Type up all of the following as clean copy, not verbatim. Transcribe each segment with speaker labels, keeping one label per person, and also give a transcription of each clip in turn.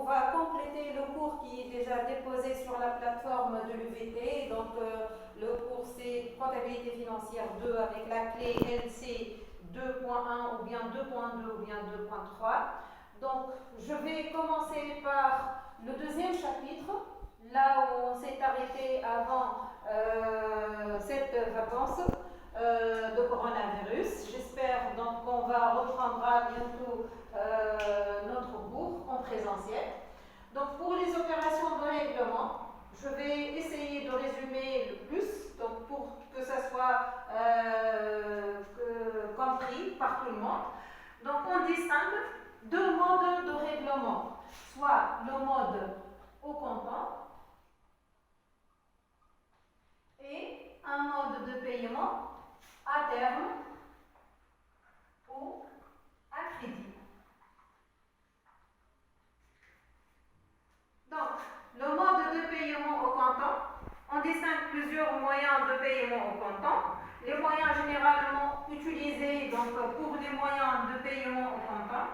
Speaker 1: va compléter le cours qui est déjà déposé sur la plateforme de l'UVT. Donc, le cours c'est comptabilité financière 2 avec la clé LC 2.1 ou bien 2.2 ou bien 2.3. Donc, je vais commencer par le deuxième chapitre, là où on s'est arrêté avant cette vacance de coronavirus. J'espère donc qu'on va reprendre bientôt notre cours en présentiel. Donc, pour les opérations de règlement, je vais essayer de résumer le plus, donc pour que ça soit compris par tout le monde. Donc, on distingue deux modes de règlement, soit le mode au comptant et un mode de paiement à terme ou à crédit. Donc, le mode de paiement au comptant, on distingue plusieurs moyens de paiement au comptant. Les moyens généralement utilisés donc, pour les moyens de paiement au comptant.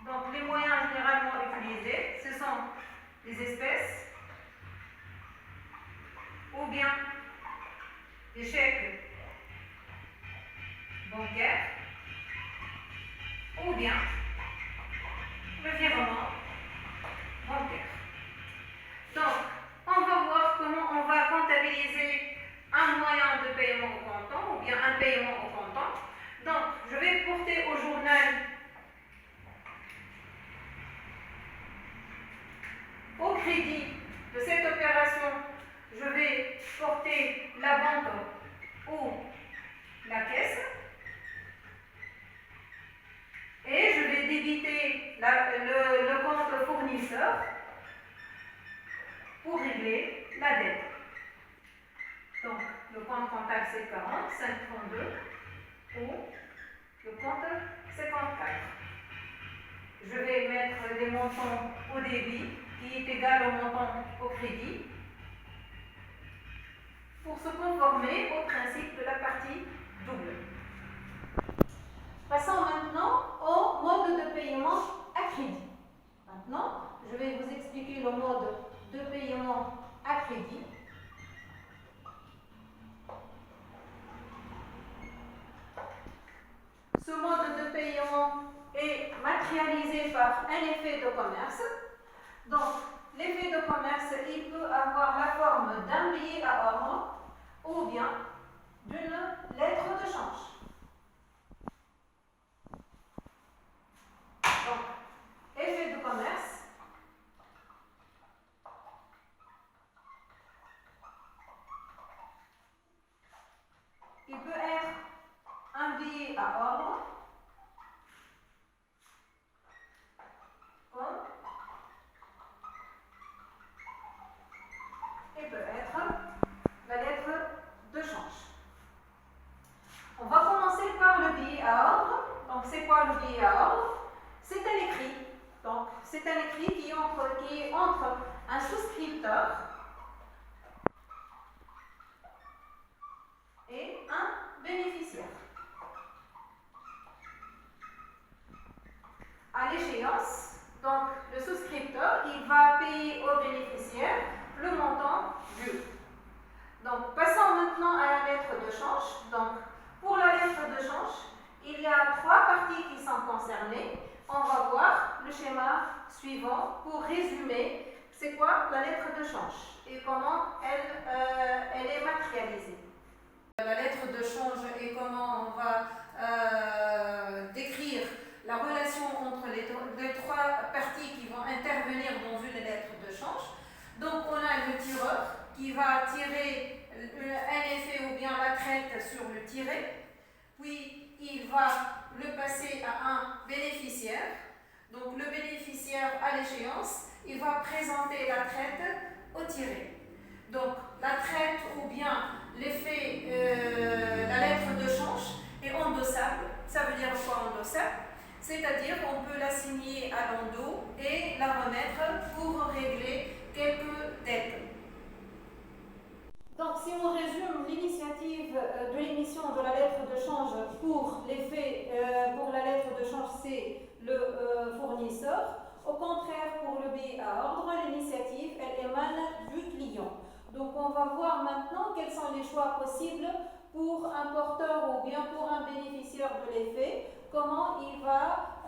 Speaker 1: Donc, les moyens généralement utilisés, ce sont les espèces ou bien des chèques bancaires ou bien le virement bancaire. Donc, on va voir comment on va comptabiliser un moyen de paiement au comptant ou bien un paiement au comptant. Donc, je vais porter au journal au crédit de cette opération, je vais porter la banque ou la caisse et je vais débiter le compte fournisseur pour régler la dette. Donc, le compte comptable c'est 40, 532 ou le compte 54. Je vais mettre les montants au débit qui est égal au montant au crédit pour se conformer au principe de la partie double. Passons maintenant au mode de paiement à crédit. Maintenant, je vais vous expliquer le mode de paiement à crédit. Ce mode de paiement est matérialisé par un effet de commerce. Donc, l'effet de commerce, il peut avoir la forme d'un billet à ordre ou bien d'une lettre de change. Donc, effet de commerce, il peut être un billet à ordre, comme il peut être la lettre de change. On va commencer par le billet à ordre. Donc, c'est quoi le billet à ordre? C'est un écrit. Donc, c'est un écrit qui est entre un souscripteur et un bénéficiaire. À l'échéance, donc le souscripteur, il va payer au bénéficiaire le montant dû. Donc, passons maintenant à la lettre de change. Donc, pour la lettre de change, il y a trois parties qui sont concernées. On va voir le schéma suivant pour résumer c'est quoi la lettre de change et comment elle est matérialisée. La lettre de change et comment on va décrire la relation entre les trois parties qui vont intervenir dans une lettre de change. Donc, on a le tireur qui va tirer un effet ou bien la traite sur le tiré, puis il va le passer à un bénéficiaire. Donc, le bénéficiaire, à l'échéance, il va présenter la traite au tiré. Donc, la traite ou bien l'effet, la lettre de change est endossable. Ça veut dire quoi endossable? C'est-à-dire qu'on peut la signer à l'endos et la remettre pour régler quelques dettes. Donc, si on résume l'initiative de l'émission de la lettre de change pour l'effet, pour la lettre de change, c'est le fournisseur. Au contraire, pour le billet à ordre, l'initiative, elle émane du client. Donc, on va voir maintenant quels sont les choix possibles pour un porteur ou bien pour un bénéficiaire de l'effet, comment il va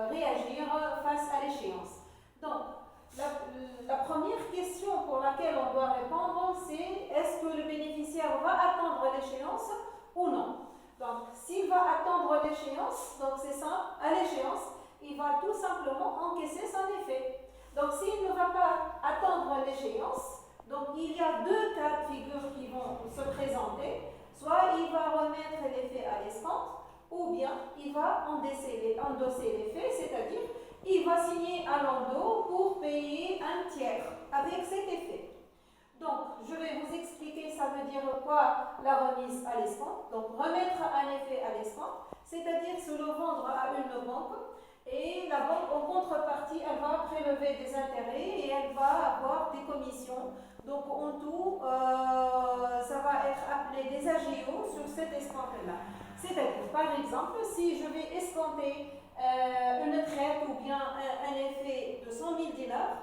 Speaker 1: réagir face à l'échéance. Donc, la première question pour laquelle on doit répondre, c'est est-ce que le bénéficiaire va attendre l'échéance ou non? Donc, s'il va attendre l'échéance, donc c'est ça, à l'échéance, il va tout simplement encaisser son effet. Donc, s'il ne va pas attendre l'échéance, donc il y a deux cas de figure qui vont se présenter. Soit il va remettre l'effet à l'escompte, ou bien il va endosser l'effet, c'est-à-dire il va signer à l'endos pour payer un tiers avec cet effet. Donc, je vais vous expliquer ça veut dire quoi la remise à l'escompte. Donc, remettre un effet à l'escompte, c'est-à-dire se le vendre à une banque et la banque, en contrepartie, elle va prélever des intérêts et elle va avoir des commissions. Donc, en tout, ça va être appelé des AGO sur cet escompte-là. C'est-à-dire, par exemple, si je vais escompter une traite ou bien un effet de 100 000 dinars,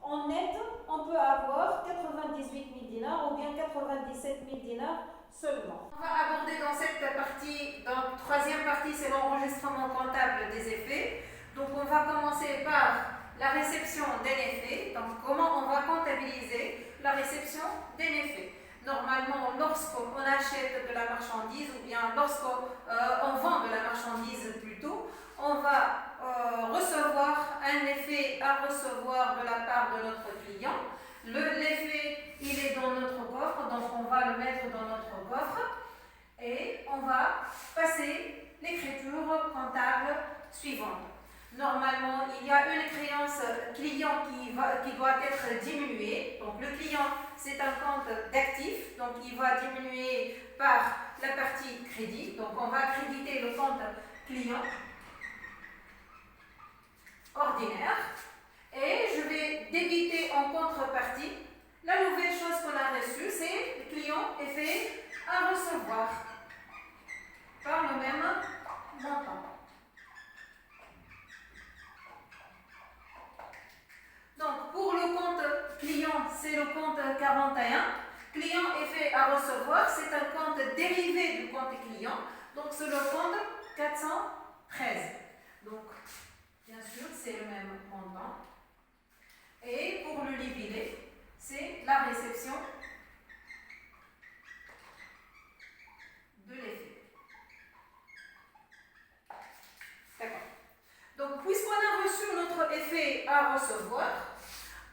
Speaker 1: en net, on peut avoir 98 000 dinars ou bien 97 000 dinars seulement. On va aborder dans cette partie, donc troisième partie, c'est l'enregistrement comptable des effets. Donc on va commencer par la réception d'un effet. Donc comment on va comptabiliser la réception d'un effet. Normalement, lorsqu'on achète de la marchandise ou bien lorsqu'on vend de la marchandise plutôt, on va recevoir un effet à recevoir de la part de notre client. L'effet, il est dans notre coffre, donc on va le mettre dans notre coffre et on va passer l'écriture comptable suivante. Normalement, il y a une créance client qui doit être diminuée. Donc le client, c'est un compte d'actifs, donc il va diminuer par la partie crédit. Donc on va créditer le compte client ordinaire et je vais débiter en contrepartie. La nouvelle chose qu'on a reçue, c'est le client effet à recevoir par le même montant. Donc pour le compte client, c'est le compte 41. Client effet à recevoir, c'est un compte dérivé du compte client. Donc c'est le compte 413. Donc bien sûr, c'est le même montant. Et pour le liquider, c'est la réception de l'effet. D'accord. Donc, puisqu'on a reçu notre effet à recevoir,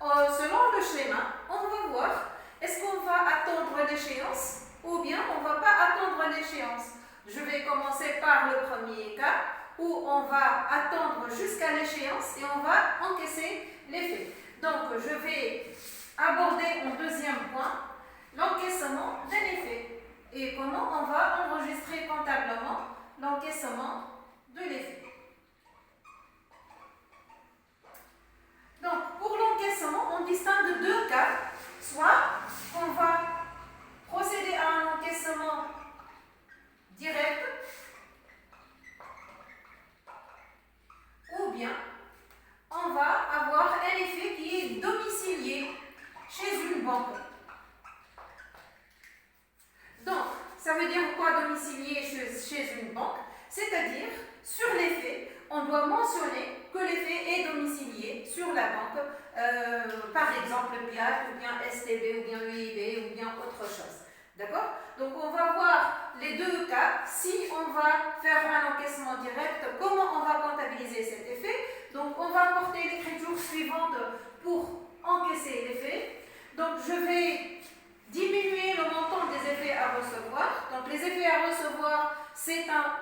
Speaker 1: selon le schéma, on va voir est-ce qu'on va attendre l'échéance ou bien on ne va pas attendre l'échéance. Je vais commencer par le premier cas où on va attendre jusqu'à l'échéance et on va encaisser l'effet. Donc, je vais aborder en deuxième point l'encaissement d'un effet et comment on va enregistrer comptablement l'encaissement de l'effet. Donc, pour l'encaissement, on distingue deux cas. Soit on va procéder à un encaissement direct ou bien on va avoir un effet qui est domicilié chez une banque. Donc, ça veut dire quoi domicilié chez une banque? C'est-à-dire, sur l'effet, on doit mentionner que l'effet est domicilié sur la banque, par exemple PIAT ou bien STB ou bien UIB ou bien autre chose. D'accord? Donc on va voir les deux cas. Si on va faire un encaissement direct, comment on va comptabiliser cet effet? Donc on va porter l'écriture suivante pour encaisser l'effet. Donc je vais diminuer le montant des effets à recevoir. Donc les effets à recevoir, c'est un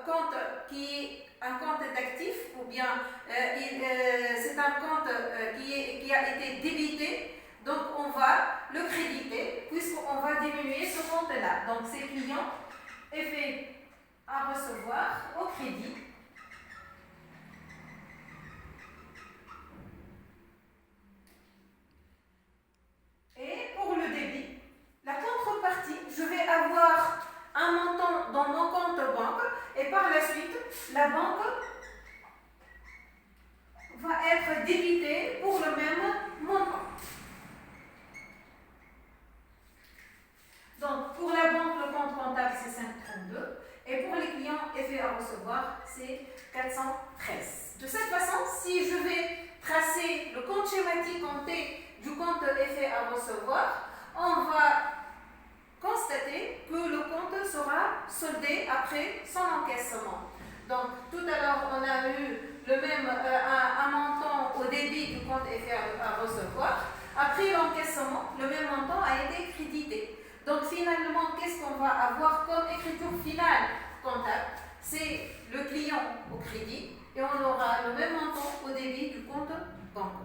Speaker 1: compte qui est un compte d'actifs ou bien c'est un compte qui a été débité. Donc, on va le créditer puisqu'on va diminuer ce compte-là. Donc, c'est client, effet à recevoir au crédit. Et pour le débit, la contrepartie, je vais avoir un montant dans mon compte banque et par la suite, la banque du compte effet à recevoir, on va constater que le compte sera soldé après son encaissement. Donc, tout à l'heure, on a eu le même, un montant au débit du compte effet à recevoir. Après l'encaissement, le même montant a été crédité. Donc, finalement, qu'est-ce qu'on va avoir comme écriture finale comptable? C'est le client au crédit et on aura le même montant au débit du compte bancaire.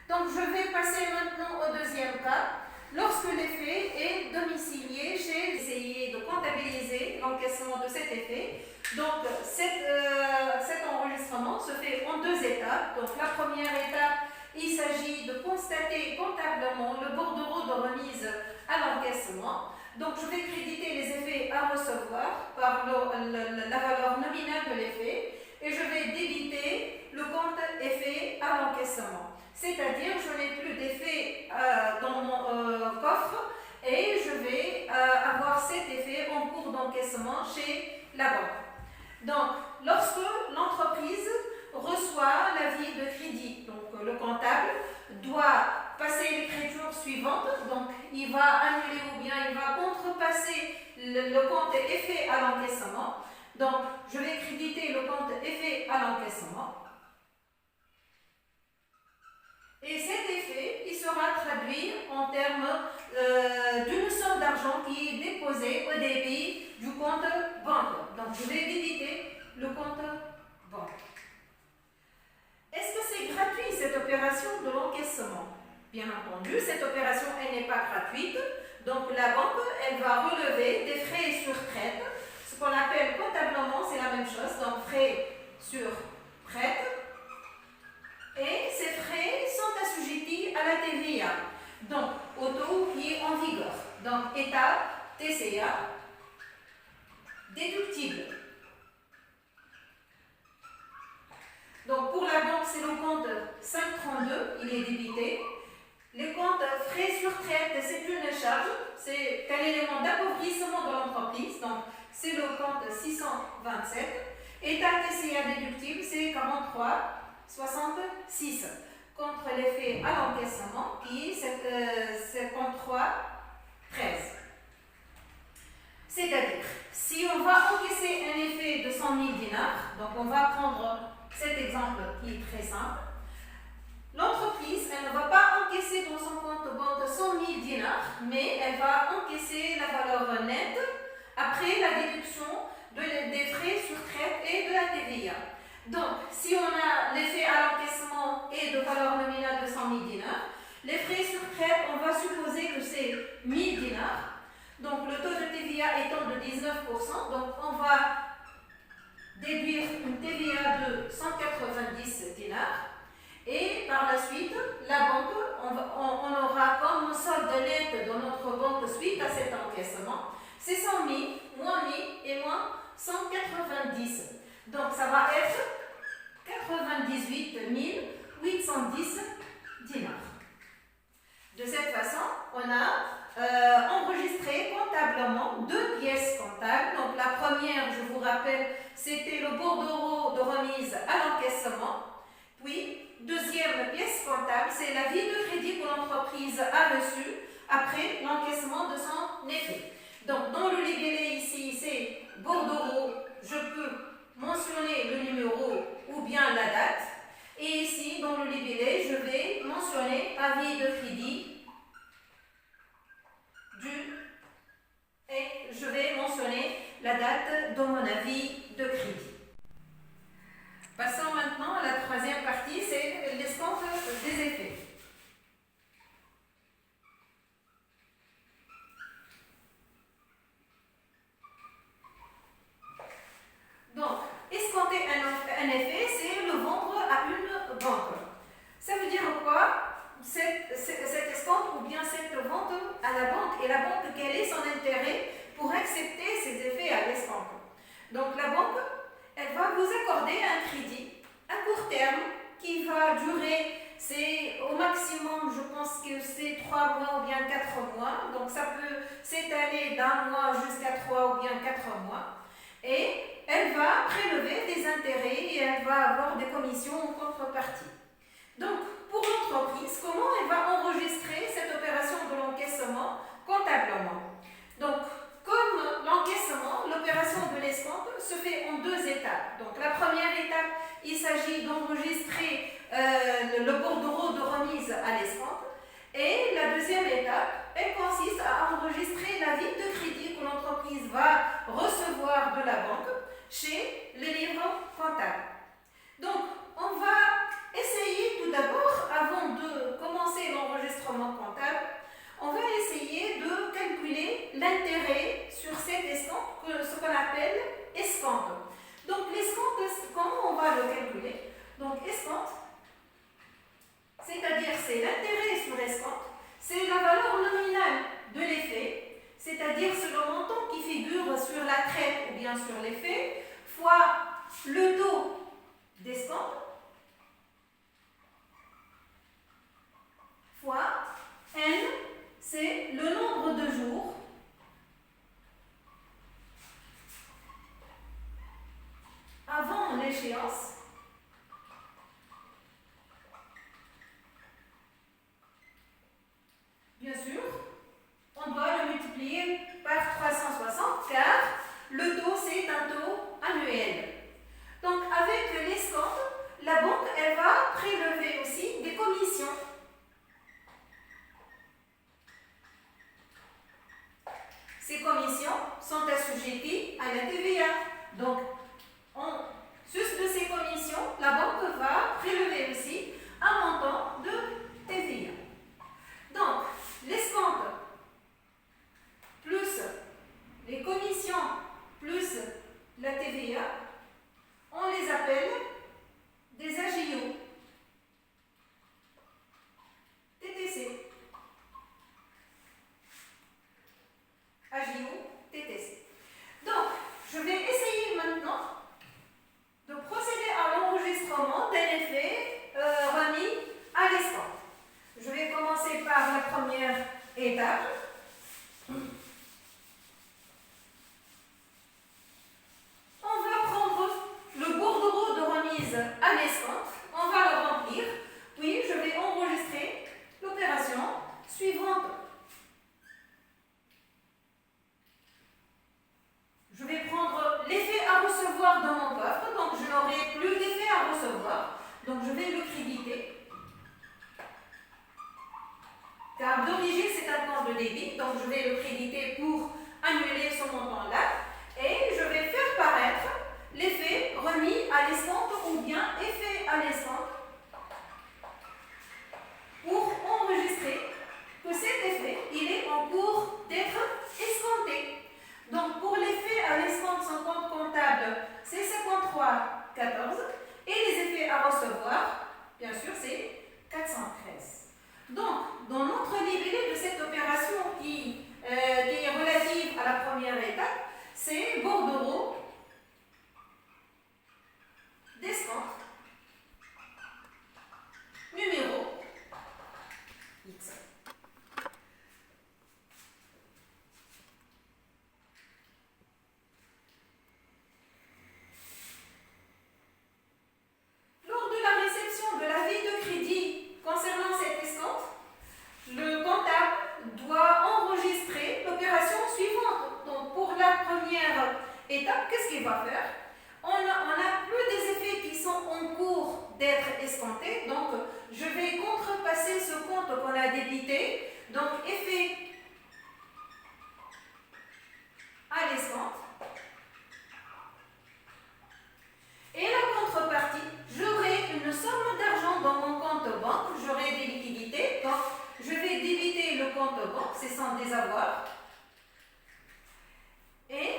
Speaker 1: Donc, je vais passer maintenant au deuxième cas. Lorsque l'effet est domicilié chez essayer de comptabiliser l'encaissement de cet effet. Donc, cet enregistrement se fait en deux étapes. Donc, la première étape, il s'agit de constater comptablement le bordereau de remise à l'encaissement. Donc, je vais créditer les effets à recevoir par la valeur nominale de l'effet et je vais débiter le compte effet à l'encaissement. C'est-à-dire, je n'ai plus d'effet dans mon coffre et je vais avoir cet effet en cours d'encaissement chez la banque. Donc, lorsque l'entreprise reçoit l'avis de crédit, donc le comptable doit passer l'écriture suivante, donc il va annuler ou bien il va contrepasser le compte effet à l'encaissement. Donc, je vais créditer le compte effet à l'encaissement. Et cet effet, il sera traduit en termes d'une somme d'argent qui est déposée au débit du compte banque. Donc, je vais débiter le compte banque. Est-ce que c'est gratuit cette opération de l'encaissement? Bien entendu, cette opération, elle n'est pas gratuite. Donc, la banque, elle va relever des frais sur traite. Ce qu'on appelle comptablement, c'est la même chose. Donc, frais sur traite. Et ces frais sont assujettis à la TVA, donc au taux qui est en vigueur. Donc, État, TCA, déductible. Donc, pour la banque, c'est le compte 532, il est débité. Les comptes frais sur traite, c'est une charge, c'est un élément d'appauvrissement de l'entreprise, donc c'est le compte 627. État TCA déductible, c'est 43,66 contre l'effet à l'encaissement qui est 53,13. C'est-à-dire, si on va encaisser un effet de 100 000 dinars, donc on va prendre cet exemple qui est très simple, l'entreprise, elle ne va pas encaisser dans son compte banque 100 000 dinars, mais elle va encaisser la valeur nette après la déduction des frais sur traite et de la TVA. Donc, si on a l'effet à l'encaissement et de valeur nominale de 100 000 dinars, les frais sur traite, on va supposer que c'est 1000 dinars. Donc, le taux de TVA étant de 19%, donc on va déduire une TVA de 190 dinars. Et par la suite, la banque, on aura comme solde net de notre banque suite à cet encaissement, c'est 100 000, moins 1000 et moins 190. Donc, ça va être 98 810 dinars. De cette façon, on a enregistré comptablement deux pièces comptables. Donc, la première, je vous rappelle, c'était le bordereau de remise à l'encaissement. Puis, deuxième pièce comptable, c'est l'avis de crédit que l'entreprise a reçu après l'encaissement de son effet. Donc, dans le libellé ici, c'est bordereau, je peux mentionner le numéro ou bien la date. Et ici, dans le libellé, je vais mentionner avis de crédit et je vais mentionner la date de mon avis de crédit. Passons maintenant à la troisième partie, c'est l'escompte des effets. Donc, escompter un effet, c'est le vendre à une banque. Ça veut dire quoi? Cette escompte ou bien cette vente à la banque. Et la banque, quel est son intérêt pour accepter ces effets à l'escompte? Donc, la banque, elle va vous accorder un crédit à court terme qui va durer, c'est au maximum, je pense que c'est 3 mois ou bien 4 mois. Donc, ça peut s'étaler d'un mois jusqu'à 3 ou bien 4 mois. Et elle va prélever des intérêts et elle va avoir des commissions en contrepartie. Donc, pour l'entreprise, l'entreprise, comment elle va enregistrer cette opération de l'encaissement comptablement. Donc, comme l'encaissement, l'opération de l'escompte se fait en 2 étapes. Donc, la première étape, il s'agit d'enregistrer le bordereau de remise à l'escompte. Et la deuxième étape, elle consiste à enregistrer l'avis de crédit que l'entreprise va recevoir de la banque chez les livres comptables. Donc, on va essayer tout d'abord, avant de commencer l'enregistrement comptable, on va essayer de calculer l'intérêt sur cet escompte, ce qu'on appelle escompte. Donc, l'escompte, comment on va le calculer? Donc, escompte, c'est-à-dire c'est l'intérêt sur escompte, c'est la valeur nominale de l'effet, c'est-à-dire c'est le montant qui figure sur la traite ou bien sur l'effet, fois le taux d'escompte, fois N, c'est le nombre de jours avant l'échéance bien sûr, on doit le multiplier par 360 car le taux c'est un taux annuel. Donc avec l'escompte, la banque elle va prélever aussi des commissions. Ces commissions sont assujetties à la TVA. Donc, en sus de ces commissions, la banque va prélever aussi un montant de TVA. Donc, l'escompte plus les commissions plus la TVA, on les appelle des AGIO, TTC. AGIO, TTC. Donc, je vais essayer maintenant de procéder à l'enregistrement d'un effet remis à l'escompte. Je vais commencer par la première étape. On va prendre le bordereau de remise à l'escompte, on va le remplir, puis je vais enregistrer l'opération suivante. Je vais prendre l'effet à recevoir dans mon coffre, donc je n'aurai plus d'effet à recevoir, donc je vais le créditer. Car d'origine c'est un compte de débit, donc je vais le créditer pour annuler ce montant-là. Et je vais faire paraître l'effet remis à l'escompte ou bien effet à l'escompte pour enregistrer que cet effet il est en cours d'être escompté. Donc pour l'effet à l'escompte, son compte comptable c'est 53,14 et les effets à recevoir, bien sûr, c'est 413. Donc dans notre libellé de cette opération qui est relative à la première étape, c'est bordereau d'escompte numéro X. Lors de la réception de l'avis de crédit concernant cet escompte, le comptable doit enregistrer l'opération suivante. Donc pour la première étape, qu'est-ce qu'il va faire? On n'a plus des effets qui sont en cours d'être escomptés, donc je vais contrepasser ce compte qu'on a débité, donc effet à l'escompte. Et la contrepartie, j'aurai une somme d'argent dans mon compte banque, j'aurai des liquidités, donc je vais débiter le compte banque, c'est sans désavoirs. Et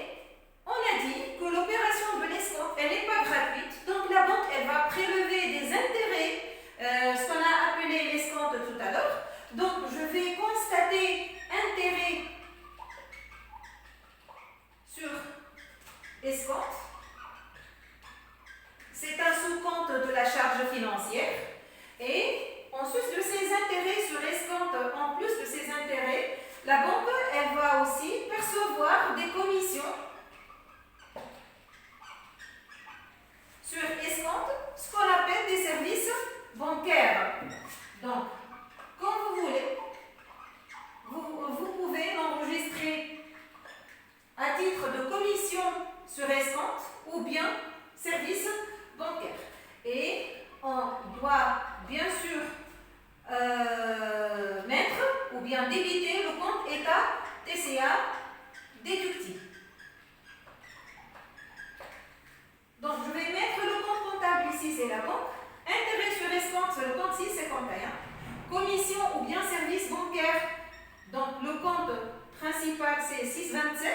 Speaker 1: on a dit que l'opération de l'escompte, elle n'est pas gratuite, donc la banque, elle va prélever des intérêts, ce qu'on a appelé l'escompte tout à l'heure. Donc je vais constater intérêt sur escompte. C'est un sous-compte de la charge financière. Et en sus de ces intérêts sur escompte, en plus de ces intérêts, la banque, elle bien débiter le compte état TCA déductible. Donc, je vais mettre le compte comptable ici, c'est la banque. Intérêt sur escompte, c'est le compte 651. Commission ou bien service bancaire. Donc, le compte principal, c'est 627.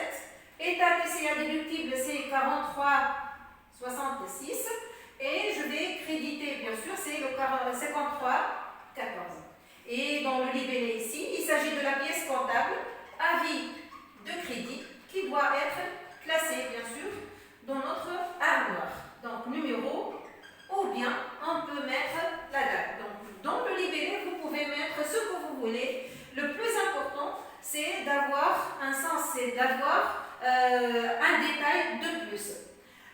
Speaker 1: État TCA déductible, c'est 43,66. Et je vais créditer, bien sûr, c'est le 53,14. Et dans le libellé ici, il s'agit de la pièce comptable, avis de crédit, qui doit être classé, bien sûr, dans notre armoire. Donc, numéro, ou bien on peut mettre la date. Donc, dans le libellé, vous pouvez mettre ce que vous voulez. Le plus important, c'est d'avoir un sens, c'est d'avoir un détail de plus.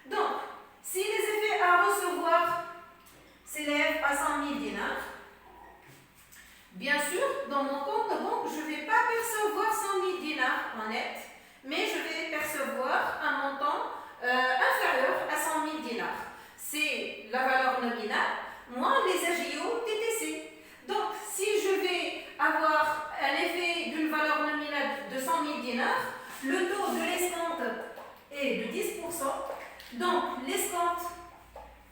Speaker 1: Donc, si les effets à recevoir s'élèvent à 100 000 dinars, bien sûr, dans mon compte de banque, je ne vais pas percevoir 100 000 dinars en net, mais je vais percevoir un montant inférieur à 100 000 dinars. C'est la valeur nominale moins les AGO TTC. Donc, si je vais avoir un effet d'une valeur nominale de 100 000 dinars, le taux de l'escompte est de 10%. Donc, l'escompte,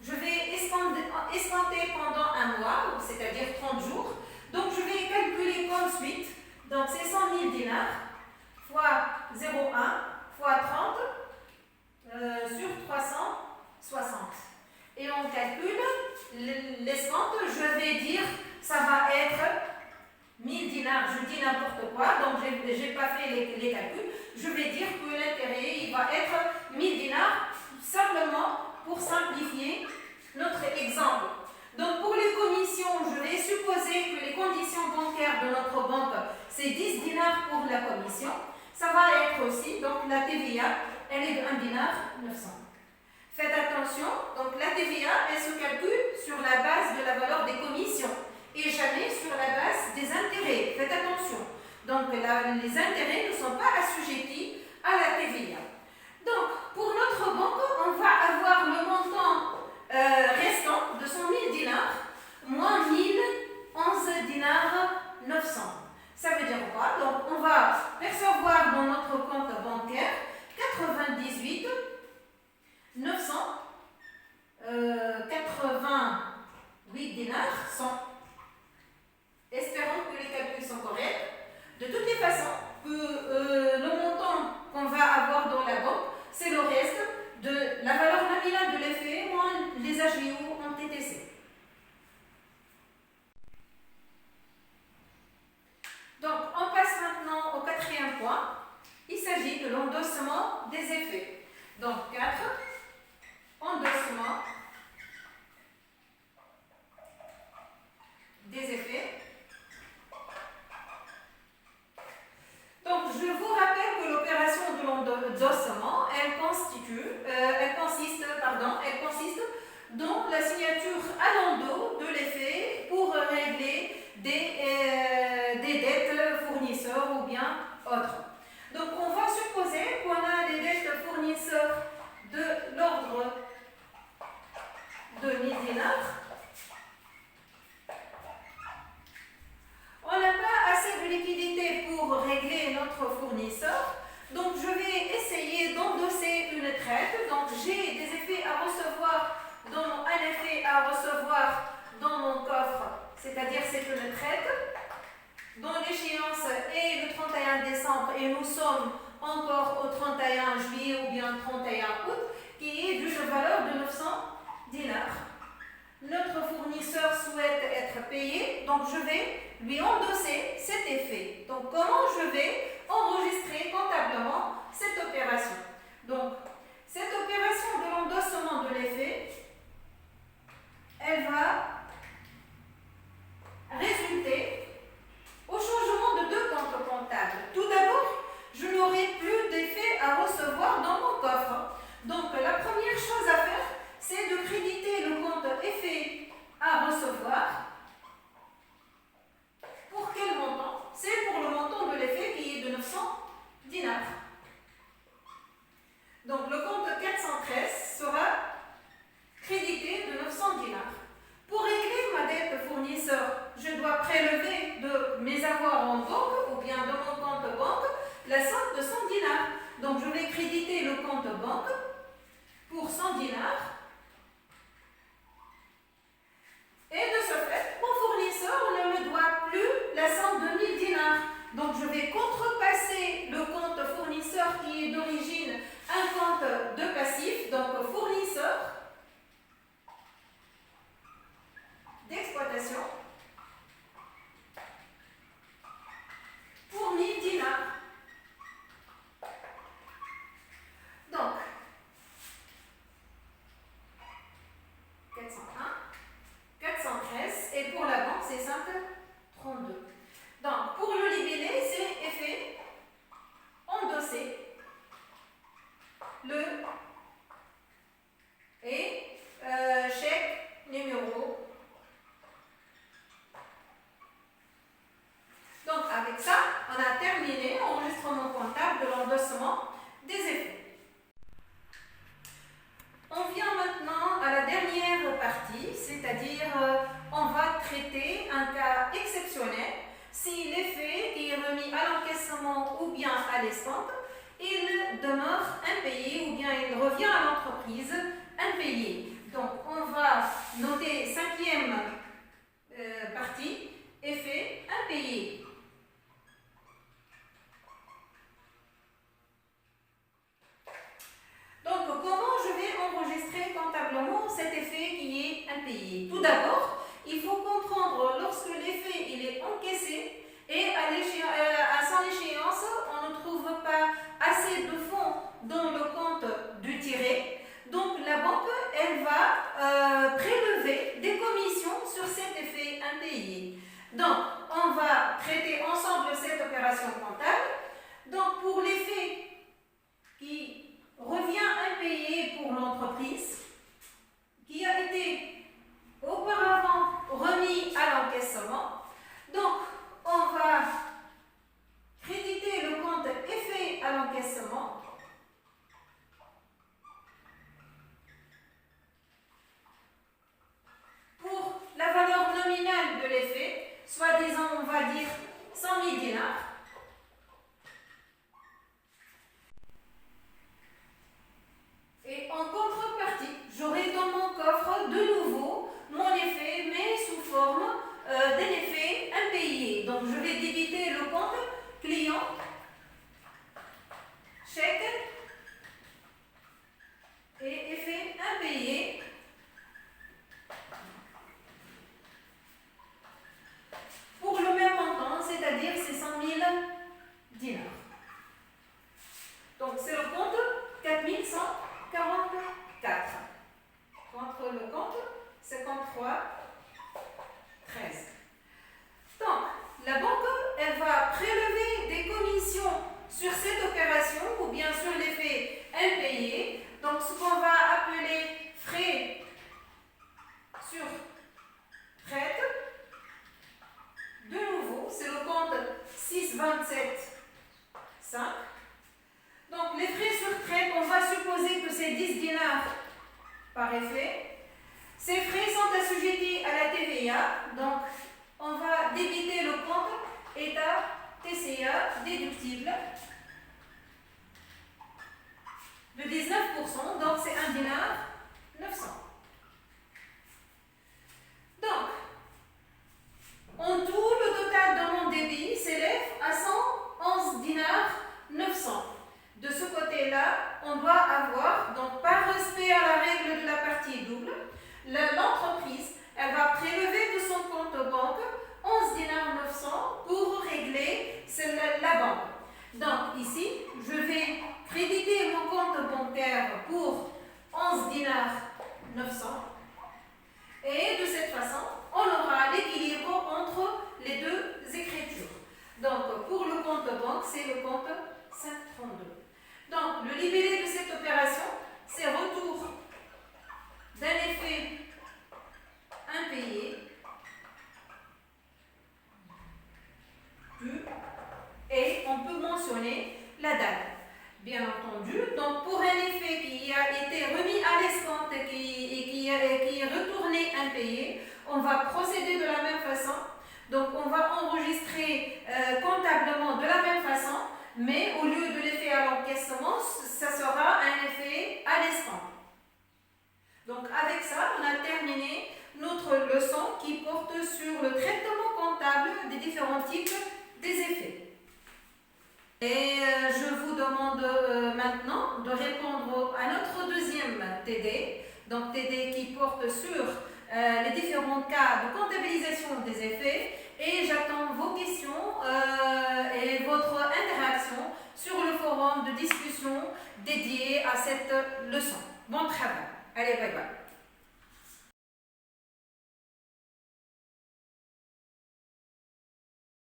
Speaker 1: je vais escompter pendant un mois, c'est-à-dire 30 jours. Donc, je vais calculer comme suite. Donc, c'est 100 000 dinars fois 0,1 fois 30 sur 360. Et on calcule l'escompte, je vais dire, ça va être 1000 dinars, je dis n'importe quoi, donc je n'ai pas fait les calculs. Je vais dire que l'intérêt, il va être 1000 dinars, simplement pour simplifier notre exemple. Donc pour les commissions, je vais supposer que les conditions bancaires de notre banque, c'est 10 dinars pour la commission. Ça va être aussi, donc la TVA, elle est de 1 dinar 900. Faites attention, donc la TVA, elle se calcule sur la base de la valeur des commissions et jamais sur la base des intérêts. Faites attention. Donc les intérêts ne sont pas assujettis à la TVA. Donc pour notre banque, on va avoir le montant restant de 100 000 dinars moins 1011 dinars 900. Ça veut dire quoi? Donc on va percevoir dans notre compte bancaire 98 988 dinars 100. Espérons que les calculs sont corrects. De toutes les façons, le montant qu'on va avoir dans la banque, c'est le reste de la valeur nominale de l'effet moins les AGO en TTC. Donc, on passe maintenant au quatrième point. Il s'agit de l'endossement des effets. Donc, 4. Endossement des effets. Donc, je vous rappelle que l'opération de l'endossement, elle consiste dans la signature à l'endos de l'effet pour régler des dettes fournisseurs ou bien autres. Donc, on va supposer qu'on a des dettes fournisseurs de l'ordre de 1000 dinars. On n'a pas assez de liquidité pour régler notre fournisseur. Donc, je vais essayer d'endosser une traite. Donc, j'ai des effets à recevoir, un effet à recevoir dans mon coffre, c'est-à-dire c'est une traite, dont l'échéance est le 31 décembre et nous sommes encore au 31 juillet ou bien 31 août, qui est d'une valeur de 900 dinars. Notre fournisseur souhaite être payé, donc je vais lui endosser cet effet. Donc comment je vais enregistrer comptablement cette opération? Donc cette opération de l'endossement de l'effet, elle va résulter au changement de deux comptes comptables. Tout d'abord, je n'aurai plus d'effet à recevoir dans mon coffre. Donc la première chose à faire, c'est de créditer le compte effet à recevoir. Pour quel montant? C'est pour le montant de l'effet qui est de 900 dinars. Donc le compte 413 sera crédité de 900 dinars. Pour régler ma dette fournisseur, je dois prélever de mes avoirs en banque Donc je vais créditer le compte banque pour 100 dinars. Et de ce fait, mon fournisseur ne me doit plus la somme de 1000 dinars. Donc je vais contrepasser le compte fournisseur qui est d'origine un compte de passif, donc fournisseur d'exploitation pour 1000 dinars. Donc 401, 413 et pour la banque c'est 532. Donc pour le libellé c'est effet endossé le et chèque numéro. Donc avec ça, on a terminé l'enregistrement comptable de l'endossement des effets. On vient maintenant à la dernière partie, c'est-à-dire on va traiter un cas exceptionnel si l'effet est remis à l'encaissement ou bien à l'escompte, il demeure impayé ou bien il revient à l'entreprise impayé. Donc on va noter cinquième partie, effet impayé. Donc, comment je vais enregistrer comptablement cet effet qui est impayé? Tout d'abord, il faut comprendre lorsque l'effet il est encaissé et à son échéance, on ne trouve pas assez de fonds dans le compte du tiré. Donc, la banque, elle va prélever des commissions sur cet effet impayé. Donc, on va traiter ensemble cette opération comptable. Donc, pour l'effet qui revient impayé pour l'entreprise, qui a été auparavant remis à l'encaissement. Donc, on va créditer le compte effet à l'encaissement. Pour la valeur nominale de l'effet, soi-disant, on va dire 100 000 dinars. Et en contrepartie, j'aurai dans mon coffre de nouveau mon effet, mais sous forme d'un effet impayé. Donc, je vais débiter le compte client, chèque et effet impayé. Pour le même montant, c'est-à-dire c'est 100 000 dinars. Donc, c'est le compte 4144. Contre le compte 53 13. Donc, la banque, elle va prélever des commissions sur cette opération ou bien sur l'effet impayé. Donc, ce qu'on va appeler frais sur traite. De nouveau, c'est le compte 627 5. Donc, les frais sur traite, on va supposer que c'est 10 dinars par effet. Ces frais sont assujettis à la TVA. Donc, on va débiter le compte état TCA déductible de 19%. Donc, c'est 1 dinar 900. Donc, en tout, le total de mon débit s'élève à 111 dinars 900. De ce côté-là, on doit avoir, donc par respect à la règle de la partie double, l'entreprise, elle va prélever de son compte banque 11 dinars 900 pour régler la banque. Donc ici, je vais créditer mon compte bancaire pour 11 dinars 900 et de cette façon, on aura l'équilibre entre les deux écritures. Donc pour le compte banque, c'est le compte 532. Donc, le libellé de cette opération, c'est retour d'un effet impayé et on peut mentionner la date. Bien entendu, donc pour un effet qui a été remis à l'escompte et qui est retourné impayé, on va procéder de la même façon. Donc, on va enregistrer comptablement de la même façon, mais au lieu de l'effet à l'encaissement, TD. Donc TD qui porte sur les différents cas de comptabilisation des effets. Et j'attends vos questions et votre interaction sur le forum de discussion dédié à cette leçon. Bon travail. Allez, bye bye.